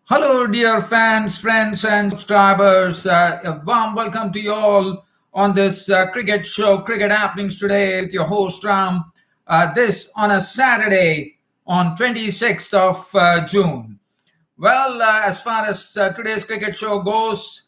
Hello, dear fans, friends, and subscribers. A warm welcome to you all on this cricket show, Cricket Happenings Today, with your host Ram. This on a Saturday on 26th of June. Well, as far as today's cricket show goes,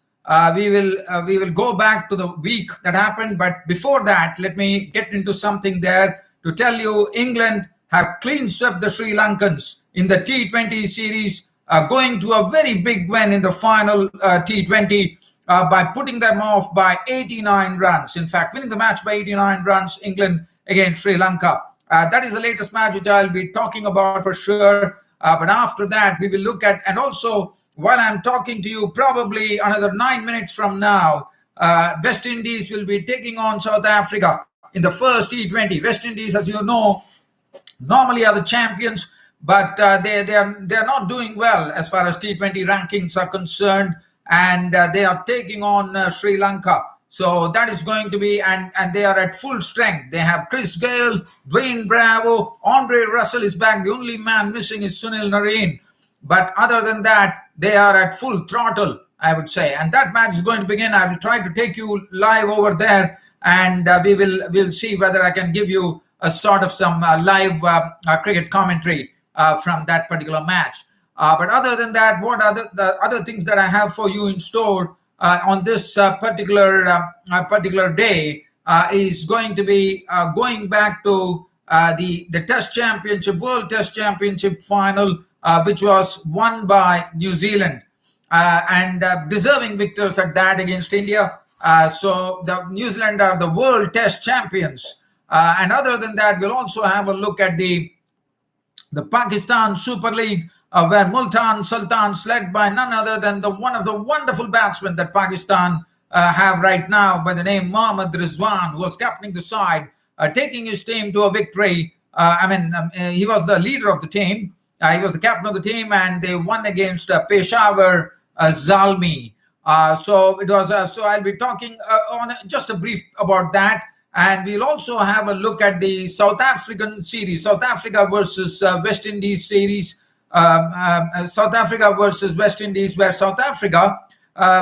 we will go back to the week that happened. But before that, let me get into something there to tell you. England have clean swept the Sri Lankans in the T20 series, going to a very big win in the final T20 by putting them off by 89 runs. In fact, winning the match by 89 runs, England against Sri Lanka. That is the latest match which I'll be talking about for sure. But after that, we will look at, and also while I'm talking to you, probably another 9 minutes from now, West Indies will be taking on South Africa in the first T20. West Indies, as you know, normally are the champions, but they are not doing well as far as T20 rankings are concerned, and they are taking on Sri Lanka. So that is going to be, and they are at full strength. They have Chris Gayle, Dwayne Bravo, Andre Russell is back. The only man missing is Sunil Narine. But other than that, they are at full throttle, I would say. And that match is going to begin. I will try to take you live over there, and we'll see whether I can give you a sort of some live cricket commentary from that particular match. But other than that, what are the other things that I have for you in store on this particular day is going to be going back to the Test Championship, World Test Championship final, which was won by New Zealand, and deserving victors at that against India. So the New Zealand are the World Test Champions. And other than that, we'll also have a look at the Pakistan Super League, where Multan Sultans, led by none other than one of the wonderful batsmen that Pakistan have right now, by the name Mohammad Rizwan, who was captaining the side, taking his team to a victory. He was the leader of the team. He was the captain of the team, and they won against Peshawar Zalmi. So it was. So I'll be talking on just a brief about that. And we'll also have a look at the South African series, South Africa versus West Indies series. South Africa versus West Indies, where South Africa,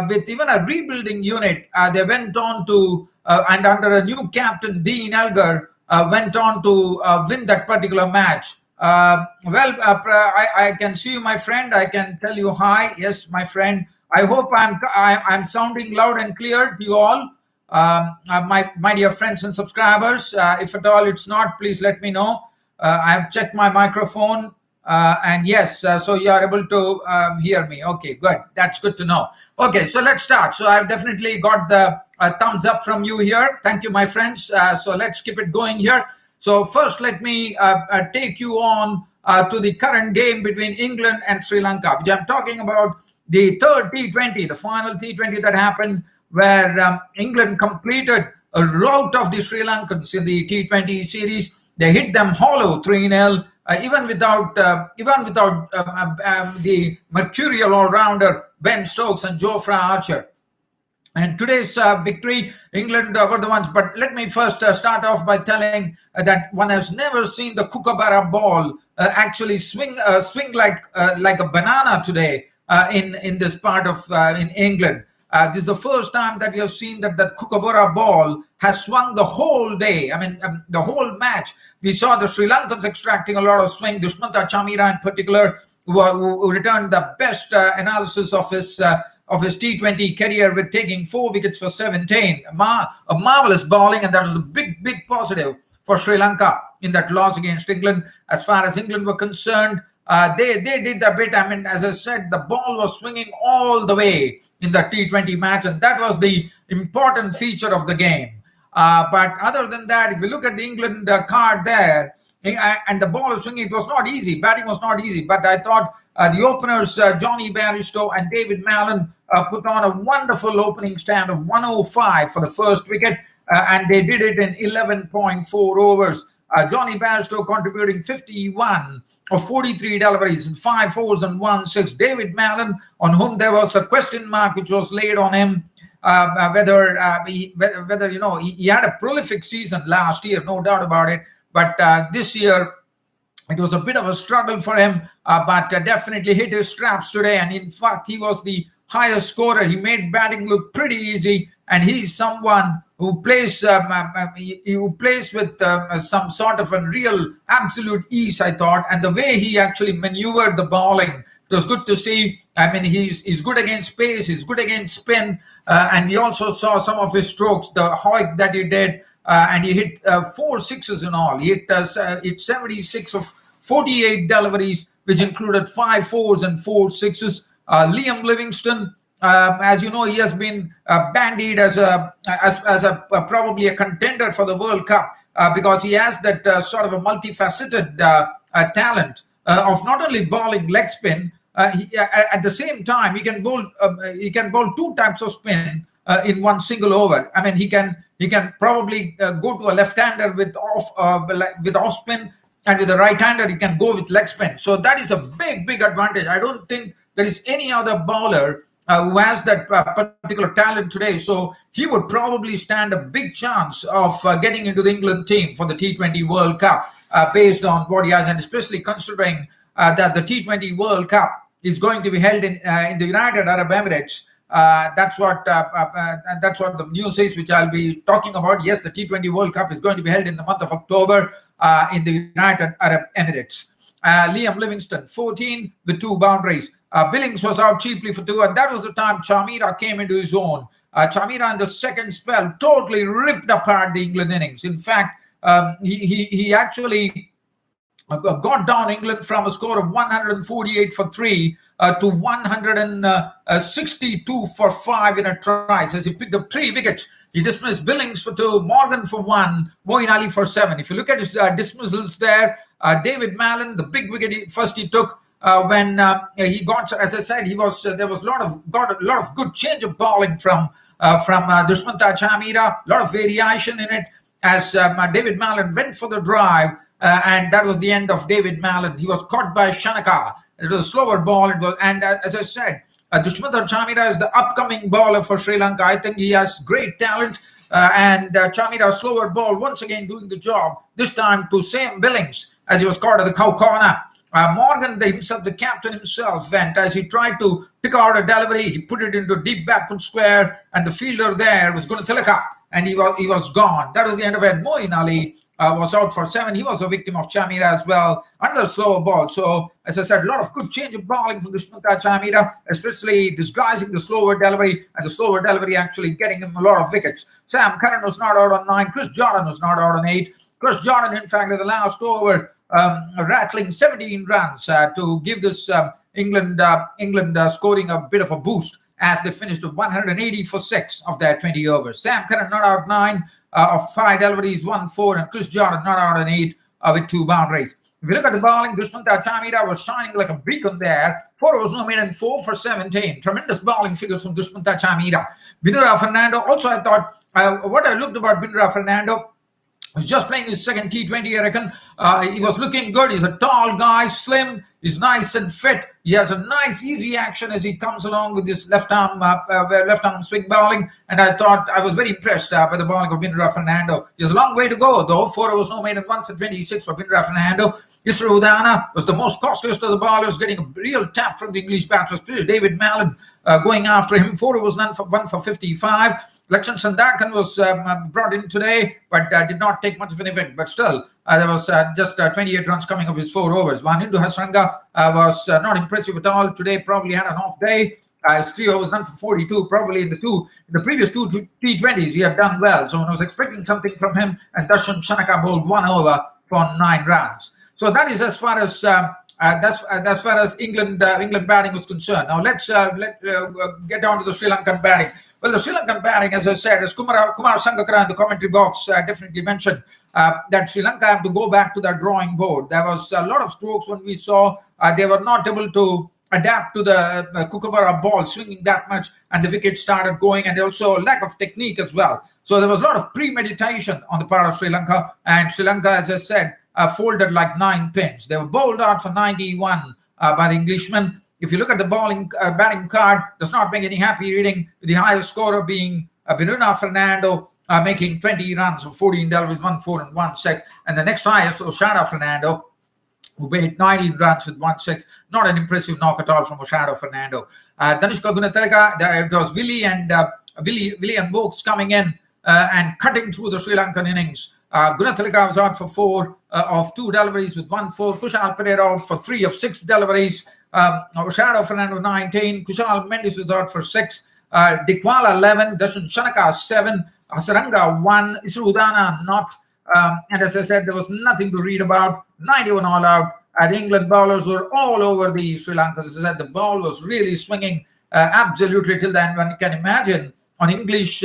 with even a rebuilding unit, they went on to, and under a new captain, Dean Elgar, went on to win that particular match. I can see you, my friend. I can tell you hi. Yes, my friend. I hope I'm sounding loud and clear to you all. My dear friends and subscribers, if at all it's not, please let me know. I have checked my microphone, and yes, so you are able to hear me. Okay, good. That's good to know. Okay, so let's start. So I've definitely got the thumbs up from you here. Thank you, my friends. So let's keep it going here. So first, let me take you on to the current game between England and Sri Lanka, which I'm talking about the third T20, the final T20 that happened, where England completed a rout of the Sri Lankans in the T20 series. They hit them hollow 3-0, even without the mercurial all-rounder Ben Stokes and Jofra Archer. And today's victory, England were the ones. But let me first start off by telling that one has never seen the kookaburra ball actually swing like a banana today in this part of in England. This is the first time that we have seen that kookaburra ball has swung the whole day. The whole match. We saw the Sri Lankans extracting a lot of swing. Dushmantha Chamira in particular, who returned the best analysis of his T20 career with taking 4 wickets for 17. A marvelous bowling, and that was a big positive for Sri Lanka in that loss against England. As far as England were concerned, they did a bit. As I said, the ball was swinging all the way in the T20 match, and that was the important feature of the game. But other than that, if you look at the England card there, and the ball was swinging, it was not easy. Batting was not easy. But I thought the openers, Johnny Bairstow and David Mallon, put on a wonderful opening stand of 105 for the first wicket, and they did it in 11.4 overs. Johnny Bairstow contributing 51 of 43 deliveries, 5 fours and 1 6. David Mallon, on whom there was a question mark which was laid on him, whether he had a prolific season last year, no doubt about it. But this year, It was a bit of a struggle for him, but definitely hit his straps today. And in fact, he was the highest scorer. He made batting look pretty easy, and he's someone who plays who plays with some sort of a real absolute ease, I thought. And the way he actually maneuvered the bowling, it was good to see. I mean, he's good against pace, he's good against spin, and we also saw some of his strokes, the hoik that he did. And he hit 4 sixes in all. He hit 76 of 48 deliveries, which included 5 4s and 4 6s. Liam Livingston, as you know, he has been bandied as a probably a contender for the World Cup because he has that sort of a multifaceted talent of not only bowling leg spin. At the same time, he can bowl two types of spin in one single over. I mean, he can probably go to a left-hander with off spin, and with a right-hander he can go with leg spin. So that is a big advantage. I don't think there is any other bowler who has that particular talent today. So he would probably stand a big chance of getting into the England team for the T20 World Cup based on what he has, and especially considering that the T20 World Cup is going to be held in the United Arab Emirates. That's what the news is, which I'll be talking about. Yes, the T20 World Cup is going to be held in the month of October in the United Arab Emirates. Liam Livingston, 14 with 2 boundaries. Billings was out cheaply for 2, and that was the time Chamira came into his own. Chamira in the second spell totally ripped apart the England innings. In fact, he actually got down England from a score of 148 for 3 to 162 for 5 in a try. So he picked up 3 wickets. He dismissed Billings for 2, Morgan for 1, Moeen Ali for 7. If you look at his dismissals there, David Mallon, the big wicket he took when he got, as I said, there was a lot of good change of bowling from Dushmanta Chamira, a lot of variation in it as David Mallon went for the drive. And that was the end of David Mallon. He was caught by Shanaka. It was a slower ball. As I said, Dushmanta Chamira is the upcoming bowler for Sri Lanka. I think he has great talent. And Chamira's slower ball once again doing the job. This time to Sam Billings as he was caught at the cow corner. Morgan himself, the captain himself, went as he tried to pick out a delivery. He put it into deep backward square, and the fielder there was going to tilaka, and he was gone. That was the end of it. Moeen Ali was out for 7. He was a victim of Chamira as well. Another slower ball. So, as I said, a lot of good change of bowling from Dushmanta Chamira, especially disguising the slower delivery, and the slower delivery actually getting him a lot of wickets. Sam Curran was not out on 9. Chris Jordan was not out on 8. Chris Jordan, in fact, at the last over, rattling 17 runs to give this England scoring a bit of a boost as they finished with 180 for 6 of their 20 overs. Sam Curran not out 9 of 5 deliveries, 1 4, and Chris Jordan not out on 8 with 2 boundaries. If you look at the bowling, Dushmanta Chamira was shining like a beacon there. 4 overs no made and 4 for 17. Tremendous bowling figures from Dushmanta Chamira. Binura Fernando, also I thought, what I looked about Binura Fernando, he's just playing his second T20, I reckon. He was looking good. He's a tall guy, slim. He's nice and fit. He has a nice, easy action as he comes along with this left arm swing bowling. And I thought I was very impressed by the bowling of Binura Fernando. He has a long way to go, though. 4 overs no made and 1 for 26 for Binura Fernando. Isra Udana was the most costliest of the bowlers, getting a real tap from the English batsman. David Mallon going after him. 4 overs, 1 for 55. Lakshan Sandakan was brought in today, but did not take much of an effect. But still, there was just 28 runs coming of his 4 overs. Wanindu Hasranga was not impressive at all today. Probably had an off day. His 3 overs, none for 42. Probably in the previous 2 T20s, he had done well. So I was expecting something from him. And Darshan Shanaka bowled 1 over for 9 runs. So that is as far as England batting was concerned. Now let's get down to the Sri Lankan batting. Well, the Sri Lankan batting, as I said, as Kumar Sangakkara in the commentary box definitely mentioned, that Sri Lanka have to go back to the drawing board. There was a lot of strokes when we saw they were not able to adapt to the Kookaburra ball swinging that much, and the wickets started going, and also lack of technique as well. So there was a lot of premeditation on the part of Sri Lanka, and Sri Lanka, as I said, folded like 9 pins. They were bowled out for 91 by the Englishmen. If you look at the batting card, does not make any happy reading, with the highest scorer being Binura Fernando making 20 runs of 14 deliveries, 1 4 and 1 6. And the next highest was Shada Fernando who made 19 runs with 1 6. Not an impressive knock at all from Oshado Fernando. Danishka Gunatilaka, it was Willie and Vokes coming in and cutting through the Sri Lankan innings. Gunatilaka was out for 4 of 2 deliveries with 1 4. Kushal Pereira out for 3 of 6 deliveries. Oshado Fernando 19. Kushal Mendes was out for 6. Dikwala 11. Dashan Shanaka 7. Saranga 1. Isrudana not. And as I said, there was nothing to read about. 91 all out. The England bowlers were all over the Sri Lanka. As I said, the ball was really swinging absolutely till then. One can imagine on English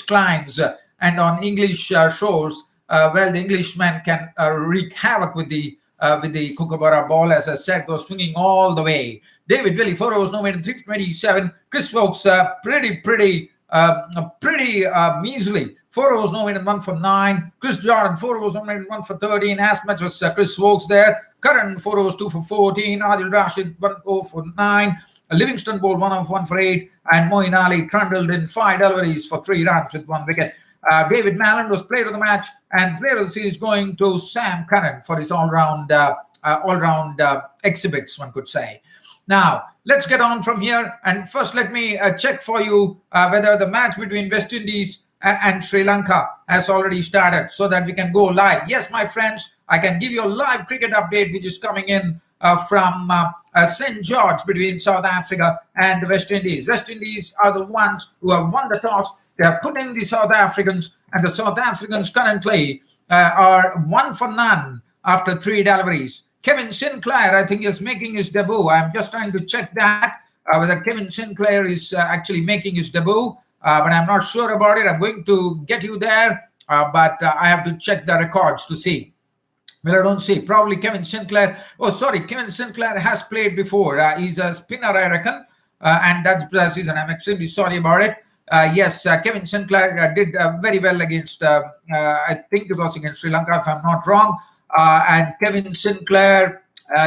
climes and on English shores, well, the Englishmen can wreak havoc with the Kookaburra ball. As I said, was swinging all the way. David Willey, 4 overs, no made in 327. Chris Wokes, pretty measly. 4 overs, no made in 1 for 9. Chris Jordan, 4 overs, no made in 1 for 13. As much as Chris Wokes there. Curran, 4 overs, 2 for 14. Adil Rashid, 1 over for 9. Livingston bowled 1 off 1 for 8. And Moeen Ali trundled in 5 deliveries for 3 runs with 1 wicket. David Mallon was player of the match, and player of the series going to Sam Curran for his all-round exhibits, one could say. Now, let's get on from here. And first, let me check for you whether the match between West Indies and Sri Lanka has already started so that we can go live. Yes, my friends, I can give you a live cricket update which is coming in from St. George between South Africa and the West Indies. West Indies are the ones who have won the toss. They have put in the South Africans, and the South Africans currently are 1 for none after 3 deliveries. Kevin Sinclair, I think, is making his debut. I'm just trying to check that, whether Kevin Sinclair is actually making his debut, but I'm not sure about it. I'm going to get you there, but I have to check the records to see. Well, I don't see. Probably Kevin Sinclair. Oh, sorry. Kevin Sinclair has played before. He's a spinner, I reckon, and that's the season. I'm extremely sorry about it. Yes, Kevin Sinclair did very well against, I think it was against Sri Lanka, if I'm not wrong. And Kevin Sinclair,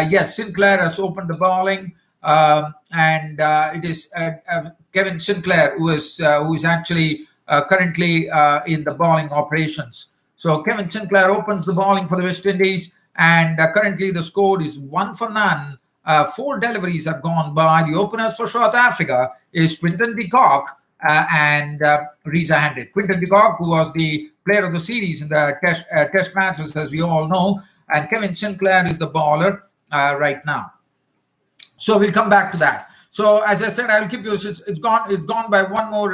yes, Sinclair has opened the bowling, and it is Kevin Sinclair who is actually currently in the bowling operations. So Kevin Sinclair opens the bowling for the West Indies, and currently the score is 1 for none. 4 deliveries have gone by. The openers for South Africa is Quinton de Kock and Reza Hendrick. Quinton de Kock, who was the player of the series in the test matches, as we all know, and Kevin Sinclair is the bowler right now. So we'll come back to that. So as I said, I'll keep you. It's gone by 1 more,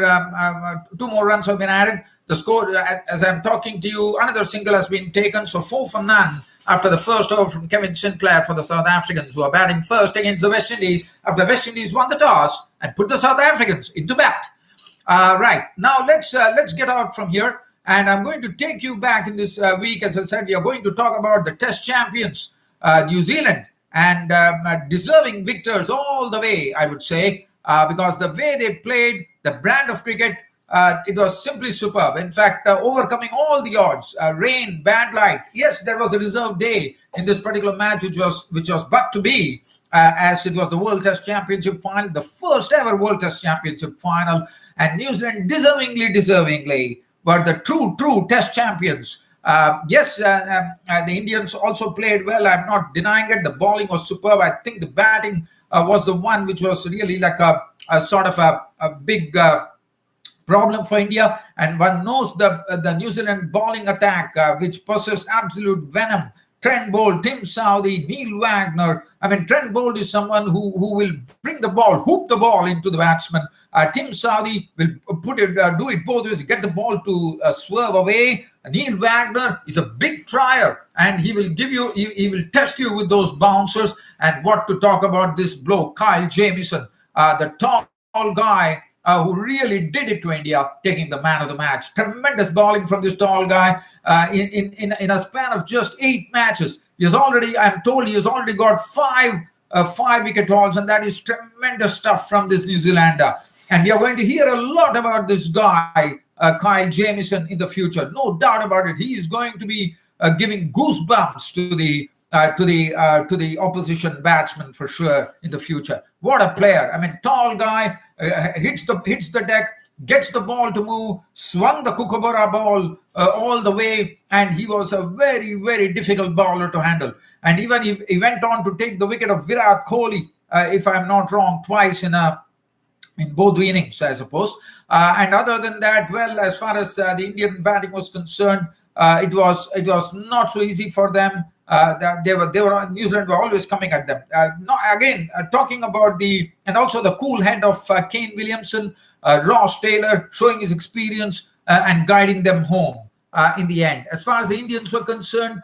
2 more runs have been added. The score, as I'm talking to you, another single has been taken. So 4 for none after the first over from Kevin Sinclair for the South Africans, who are batting first against the West Indies after West Indies won the toss and put the South Africans into bat. Right, now let's get out from here, and I'm going to take you back in this week. As I said, we are going to talk about the Test champions, New Zealand, and deserving victors all the way, I would say, because the way they played, the brand of cricket, it was simply superb. In fact, overcoming all the odds, rain, bad light. Yes, there was a reserve day in this particular match, which was but to be, as it was the World Test Championship final, the first ever World Test Championship final, and New Zealand deservingly were the true Test champions. Yes, the Indians also played well. I'm not denying it. The bowling was superb. I think the batting was the one which was really like a sort of a big problem for India, and one knows the New Zealand bowling attack, which possesses absolute venom. Trent Boult, Tim Southee, Neil Wagner. I mean, Trent Boult is someone who will bring the ball, hoop the ball into the batsman. Tim Southee will do it both ways, get the ball to swerve away. Neil Wagner is a big trier, and he will test you with those bouncers. And what to talk about this bloke, Kyle Jamieson, the tall guy, who really did it to India, taking the man of the match. Tremendous bowling from this tall guy in a span of just 8 matches. I'm told he has already got 5 wicket hauls, and that is tremendous stuff from this New Zealander. And we are going to hear a lot about this guy, Kyle Jamieson, in the future. No doubt about it. He is going to be giving goosebumps to the opposition batsman for sure in the future. What a player! I mean, tall guy, hits the deck, gets the ball to move, swung the Kookaburra ball all the way, and he was a very, very difficult bowler to handle. And even he went on to take the wicket of Virat Kohli, if I'm not wrong, twice in both innings, I suppose. And other than that, well, as far as the Indian batting was concerned, it was not so easy for them. They were New Zealand were always coming at them. No, again, talking about and also the cool head of Kane Williamson, Ross Taylor, showing his experience and guiding them home in the end. As far as the Indians were concerned,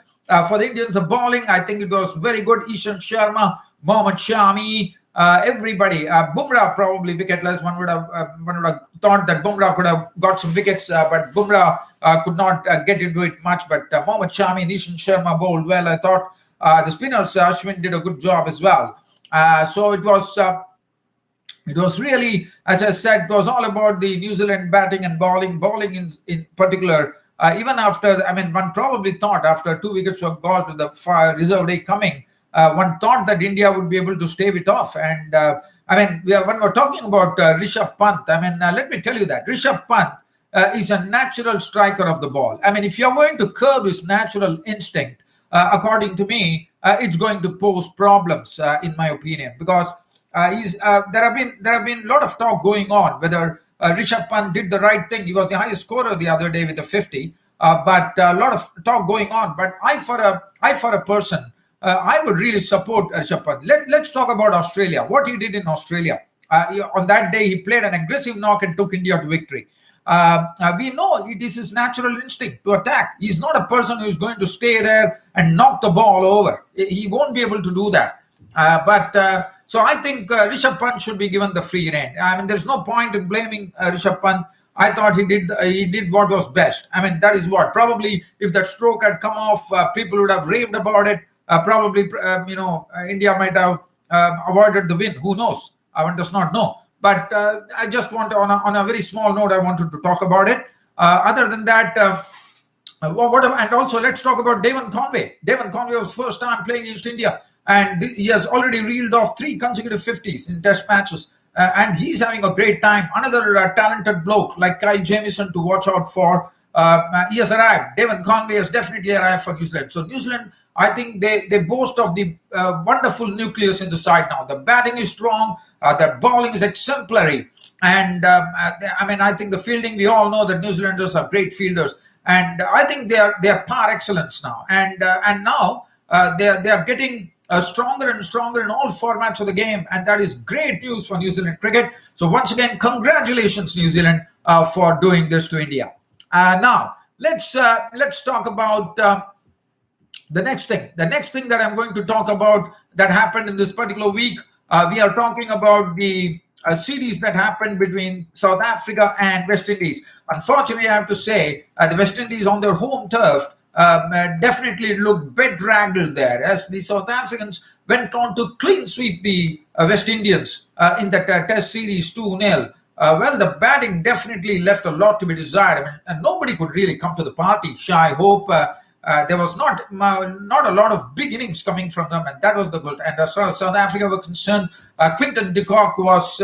for the Indians, the bowling, I think it was very good. Ishan Sharma, Mohammad Shami, everybody. Bumrah probably wicketless. One would have thought that Bumrah could have got some wickets, but Bumrah could not get into it much. But Mohammad Shami and Ishan Sharma bowled well. I thought the spinners, Ashwin, did a good job as well. So it was really, as I said, it was all about the New Zealand batting and bowling. Bowling in particular, even after, one probably thought after 2 wickets were gone with the reserve day coming, one thought that India would be able to stave it off. And when we're talking about Rishabh Pant, let me tell you that Rishabh Pant is a natural striker of the ball. If you're going to curb his natural instinct, according to me, it's going to pose problems, in my opinion, because there have been a lot of talk going on whether Rishabh Pant did the right thing. He was the highest scorer the other day with a 50, but a lot of talk going on. But I, for a person, I would really support Rishabh Pant. Let's talk about Australia. What he did in Australia. On that day, he played an aggressive knock and took India to victory. We know it is his natural instinct to attack. He's not a person who is going to stay there and knock the ball over. He won't be able to do that. So I think Rishabh Pant should be given the free rein. There's no point in blaming Rishabh Pant. I thought he did what was best. That is what. Probably if that stroke had come off, people would have raved about it. India might have avoided the win. Who knows? One does not know. But I just want, on a very small note, I wanted to talk about it. Other than that, and also let's talk about Devon Conway. Devon Conway was first time playing against India, and he has already reeled off 3 consecutive 50s in Test matches. And he's having a great time. Another talented bloke like Kyle Jamieson to watch out for. He has arrived. Devon Conway has definitely arrived for New Zealand. So New Zealand, I think they boast of the wonderful nucleus in the side now. The batting is strong. The bowling is exemplary. And I think the fielding, we all know that New Zealanders are great fielders. And I think they are par excellence now. And now they are getting stronger and stronger in all formats of the game. And that is great news for New Zealand cricket. So once again, congratulations, New Zealand, for doing this to India. Now, let's talk about the next thing. The next thing that I'm going to talk about that happened in this particular week, we are talking about the series that happened between South Africa and West Indies. Unfortunately, I have to say, the West Indies on their home turf definitely looked bedraggled there, as the South Africans went on to clean sweep the West Indians in the Test series 2-0. Well, the batting definitely left a lot to be desired. And nobody could really come to the party. Shai Hope, there was not a lot of big innings coming from them, and that was the good. And as far as South Africa was concerned, Quinton de Kock was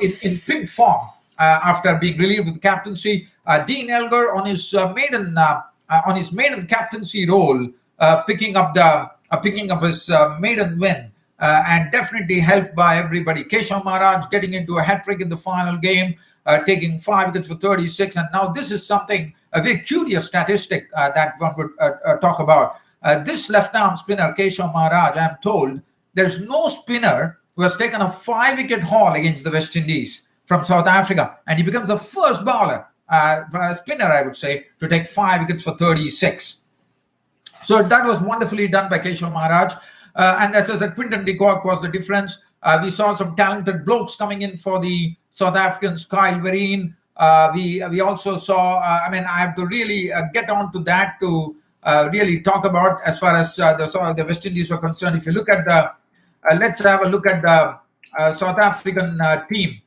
in pink form after being relieved with the captaincy. Dean Elgar on his maiden captaincy role, picking up his maiden win. And definitely helped by everybody. Keshav Maharaj getting into a hat-trick in the final game, taking 5 wickets for 36. And now this is something, a very curious statistic that one would talk about. This left-arm spinner, Keshav Maharaj, I am told, there's no spinner who has taken a 5-wicket haul against the West Indies from South Africa. And he becomes the first bowler, a spinner, I would say, to take 5 wickets for 36. So that was wonderfully done by Keshav Maharaj. And as I said, Quinton de Kock was the difference. We saw some talented blokes coming in for the South Africans, Kyle Vereen. We also saw, I have to really get on to that to really talk about as far as the West Indies were concerned. If you look at let's have a look at the South African team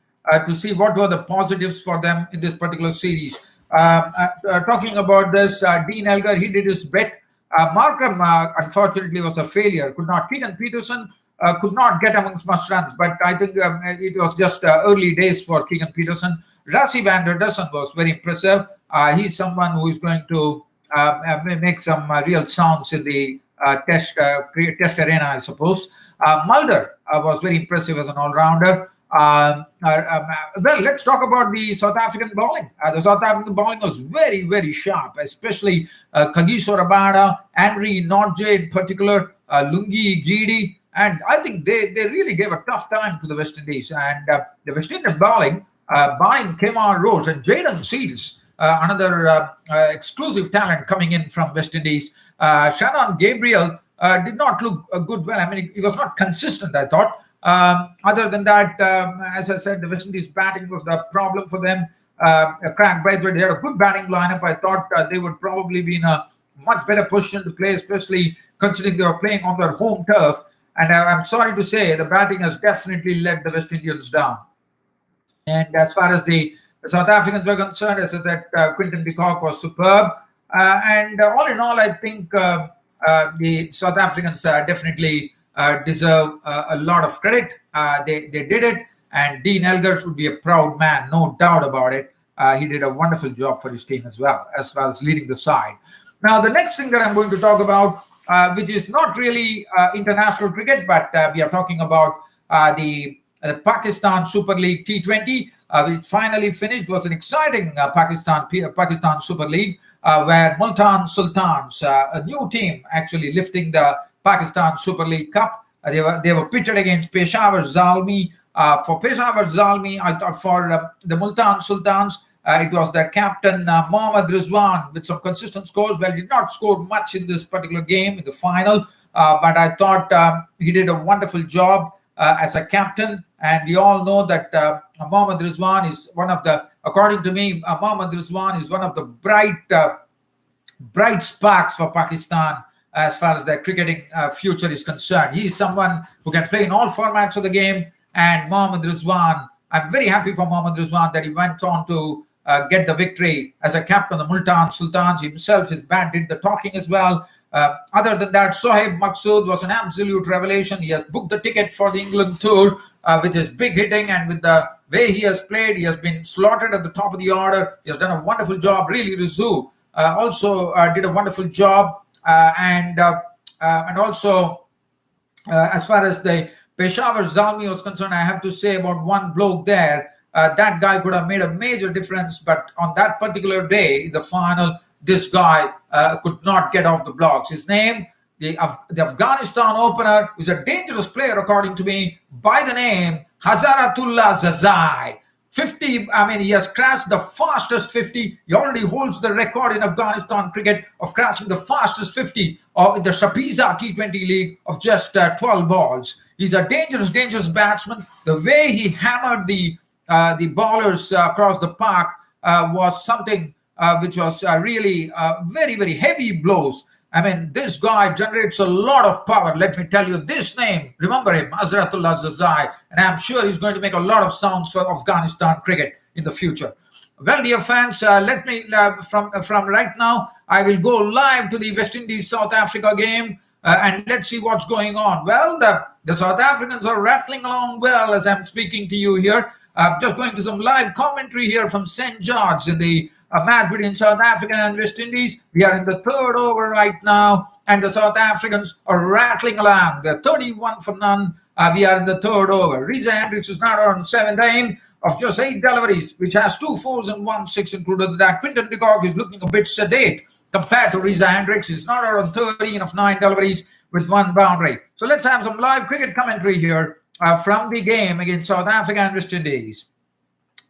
to see what were the positives for them in this particular series. Talking about this, Dean Elgar, he did his bit. Markham, unfortunately, was a failure. Keegan Peterson could not get amongst must runs, but I think it was just early days for Keegan Peterson. Rassi van der Dussen was very impressive. He's someone who is going to make some real sounds in the test arena, I suppose. Mulder was very impressive as an all-rounder. Well, let's talk about the South African bowling. The South African bowling was very, very sharp, especially Kagiso Rabada, Henry Nordje in particular, Lungi Gidi. And I think they really gave a tough time to the West Indies. And the West Indian bowling, barring Kemar Rhodes and Jaden Seals, another exclusive talent coming in from West Indies. Shannon Gabriel did not look good well. I mean, he was not consistent, I thought. Other than that, as I said, the West Indies batting was the problem for them. Craig Braithwaite, they had a good batting lineup. I thought they would probably be in a much better position to play, especially considering they were playing on their home turf. And I'm sorry to say, the batting has definitely let the West Indians down. And as far as the South Africans were concerned, as I said, Quinton de Kock was superb. And all in all, I think the South Africans definitely deserve a lot of credit. They did it. And Dean Elgers would be a proud man, no doubt about it. He did a wonderful job for his team as well as leading the side. Now, the next thing that I'm going to talk about, which is not really international cricket, but we are talking about the Pakistan Super League T20, which finally finished. It was an exciting Pakistan Super League where Multan Sultans, a new team, actually lifting the Pakistan Super League Cup. They were pitted against Peshawar Zalmi. For Peshawar Zalmi, I thought for the Multan Sultans, it was their captain Mohammad Rizwan with some consistent scores. Well, he did not score much in this particular game in the final, but I thought he did a wonderful job as a captain. And we all know that Mohammad Rizwan is one of the, according to me, Mohammad Rizwan is one of the bright sparks for Pakistan as far as their cricketing future is concerned. He is someone who can play in all formats of the game. And Mohammad Rizwan, I'm very happy for Mohammad Rizwan that he went on to get the victory as a captain of the Multan Sultans himself. His bat did the talking as well. Other than that, Sohaib Maqsood was an absolute revelation. He has booked the ticket for the England tour with his big hitting, and with the way he has played, he has been slaughtered at the top of the order. He has done a wonderful job. Really, Rizzu also did a wonderful job. And also, as far as the Peshawar Zalmi was concerned, I have to say about one bloke there. That guy could have made a major difference, but on that particular day in the final, this guy could not get off the blocks. His name, the Afghanistan opener, is a dangerous player, according to me, by the name Hazaratullah Zazai. 50, I mean, he has crashed the fastest 50. He already holds the record in Afghanistan cricket of crashing the fastest 50 in the Shapiza T20 League of just 12 balls. He's a dangerous batsman. The way he hammered the bowlers across the park was something which was really very, very heavy blows. I mean, this guy generates a lot of power. Let me tell you this name. Remember him, Azratullah Zazai. And I'm sure he's going to make a lot of sounds for Afghanistan cricket in the future. Well, dear fans, let me, from right now, I will go live to the West Indies-South Africa game. And let's see what's going on. Well, the South Africans are rattling along well as I'm speaking to you here. Just going to some live commentary here from St. George in the match between South Africa and West Indies. We are in the third over right now, and the South Africans are rattling along. They're 31 for none. We are in the third over. Reza Hendricks is now on 17 of just 8 deliveries, which has 2 4s and 1 6 included. That Quinton de Kock is looking a bit sedate compared to Reza Hendricks. He's not on 13 of 9 deliveries with 1 boundary. So let's have some live cricket commentary here from the game against South Africa and West Indies.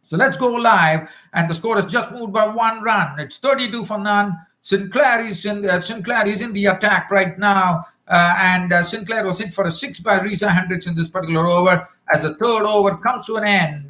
So let's go live, and the score has just moved by 1 run. It's 32 for none. Sinclair is in the attack right now, and Sinclair was hit for a 6 by Reza Hendricks in this particular over. As the third over comes to an end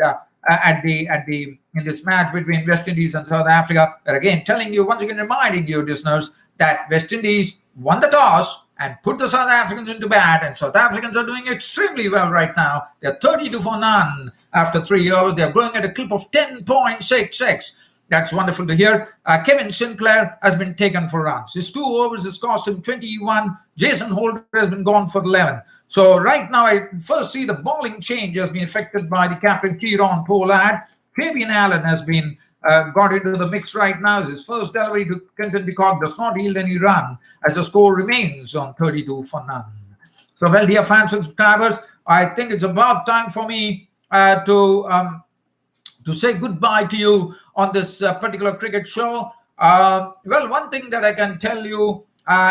in this match between West Indies and South Africa, we're again telling you, once again reminding you, listeners, that West Indies won the toss and put the South Africans into bat, and South Africans are doing extremely well right now. They're 32 for none after 3 overs. They're going at a clip of 10.66. That's wonderful to hear. Kevin Sinclair has been taken for runs. His 2 overs has cost him 21. Jason Holder has been gone for 11. So right now, I first see the bowling change has been affected by the captain Kieron Pollard. Fabian Allen has been got into the mix right now. His first delivery to Quinton de Kock does not yield any run as the score remains on 32 for none. So, well, dear fans and subscribers, I think it's about time for me to say goodbye to you on this particular cricket show. Well, one thing that I can tell you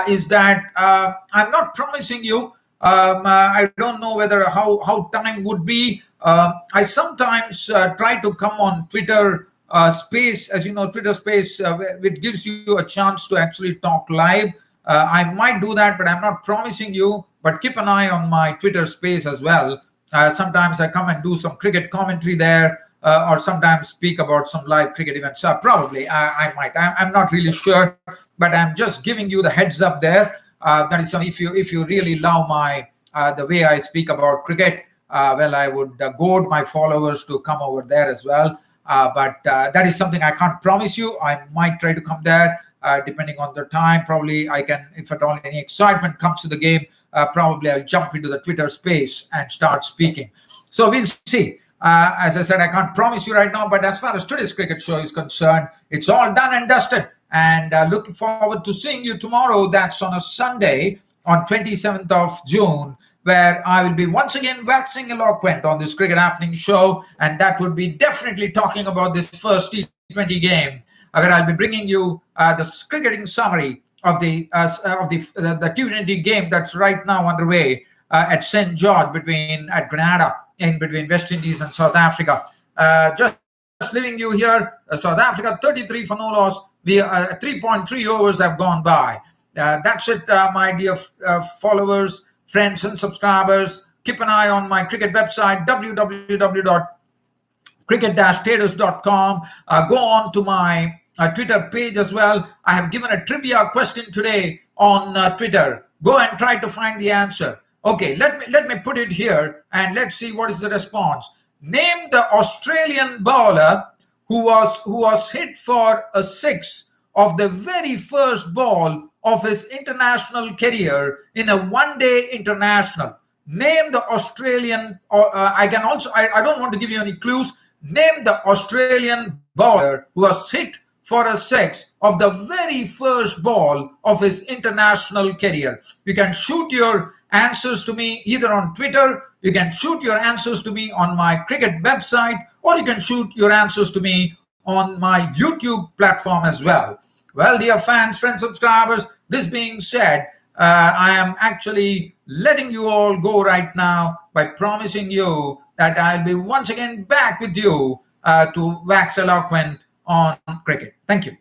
is that I'm not promising you. I don't know whether how time would be. I sometimes try to come on Twitter Space, as you know, Twitter Space, which gives you a chance to actually talk live. I might do that, but I'm not promising you. But keep an eye on my Twitter Space as well. Sometimes I come and do some cricket commentary there. Or sometimes speak about some live cricket events. Probably I might. I'm not really sure, but I'm just giving you the heads up there. That is, if you really love my the way I speak about cricket, well, I would goad my followers to come over there as well. But that is something I can't promise you. I might try to come there depending on the time. Probably I can, if at all any excitement comes to the game, probably I'll jump into the Twitter space and start speaking. So we'll see. As I said, I can't promise you right now, but as far as today's cricket show is concerned, it's all done and dusted. And looking forward to seeing you tomorrow. That's on a Sunday on 27th of June, where I will be once again waxing eloquent on this cricket happening show. And that would be definitely talking about this first T20 game, where I'll be bringing you the cricketing summary of the T20 game that's right now underway at St. George at Grenada, in between West Indies and South Africa. Just leaving you here, South Africa 33 for no loss. 3.3 overs have gone by. That's it, my dear followers, friends and subscribers. Keep an eye on my cricket website, www.cricket-status.com. Go on to my Twitter page as well. I have given a trivia question today on Twitter. Go and try to find the answer. Okay, let me put it here and let's see what is the response. Name the Australian bowler who was hit for a six of the very first ball of his international career in a one-day international. Name the Australian. I don't want to give you any clues. Name the Australian bowler who was hit for a six of the very first ball of his international career. You can shoot your answers to me either on Twitter, you can shoot your answers to me on my cricket website, or you can shoot your answers to me on my YouTube platform as well. Well, dear fans, friends, subscribers, this being said, I am actually letting you all go right now by promising you that I'll be once again back with you to wax eloquent on cricket. Thank you.